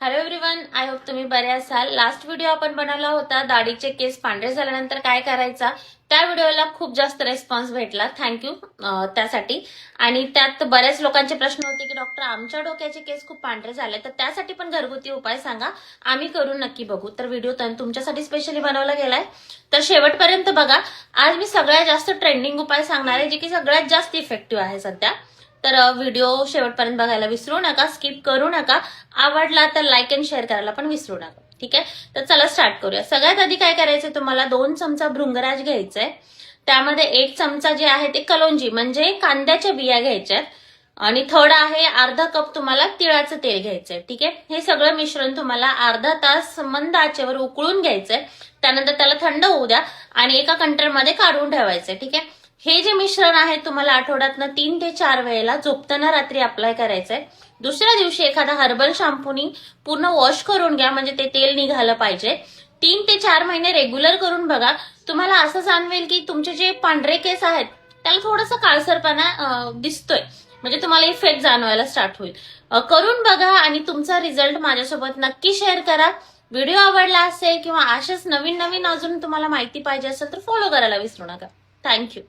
Hello everyone, I hope तुम्ही बरे असाल. लास्ट व्हिडिओ आपण बनवला होता दाढीचे केस पांढरे झाल्यानंतर काय करायचा. त्या व्हिडिओला खूप जास्त रेस्पॉन्स भेटला, थँक्यू त्यासाठी. आणि त्यात बऱ्याच लोकांचे प्रश्न होते की डॉक्टर आमच्या डोक्याचे केस खूप पांढरे झाले, तर त्यासाठी पण घरगुती उपाय सांगा, आम्ही करून नक्की बघू. तर व्हिडिओ तुमच्यासाठी स्पेशली बनवला गेलाय, तर शेवटपर्यंत बघा. आज मी सगळ्यात जास्त ट्रेंडिंग उपाय सांगणार आहे, जे की सगळ्यात जास्त इफेक्टिव्ह आहे सध्या. तर व्हिडिओ शेवटपर्यंत बघायला विसरू नका, स्किप करू नका. आवडला तर लाईक अँड शेअर करायला पण विसरू नका, ठीक आहे. तर चला स्टार्ट करूया. सगळ्यात आधी काय करायचंय, तुम्हाला 2 चमचा भृंगराज घ्यायचंय. त्यामध्ये 1 चमचा जे आहे ते कलोंजी म्हणजे कांद्याच्या बिया घ्यायच्यात. आणि थर्ड आहे अर्धा कप तुम्हाला तिळाचं तेल घ्यायचंय, ठीक आहे. हे सगळं मिश्रण तुम्हाला अर्धा तास मंद आचेवर उकळून घ्यायचंय. त्यानंतर त्याला थंड होऊ द्या आणि एका कंटेनरमध्ये काढून ठेवायचंय, ठीक आहे. हे जे मिश्रण आहे तुम्हाला आठवड्यातनं 3 ते 4 वेळेला झोपताना रात्री अप्लाय करायचंय. दुसऱ्या दिवशी एखादा हर्बल शॅम्पूनी पूर्ण वॉश करून घ्या, म्हणजे ते तेल निघालं पाहिजे. 3 ते 4 महिने रेग्युलर करून बघा. तुम्हाला असं जाणवेल की तुमचे जे पांढरे केस आहेत त्याला थोडासा काळसरपणा दिसतोय, म्हणजे तुम्हाला इफेक्ट जाणवायला स्टार्ट होईल. करून बघा आणि तुमचा रिझल्ट माझ्यासोबत नक्की शेअर करा. व्हिडिओ आवडला असेल किंवा अशाच नवीन नवीन अजून तुम्हाला माहिती पाहिजे असेल तर फॉलो करायला विसरू नका. थँक्यू.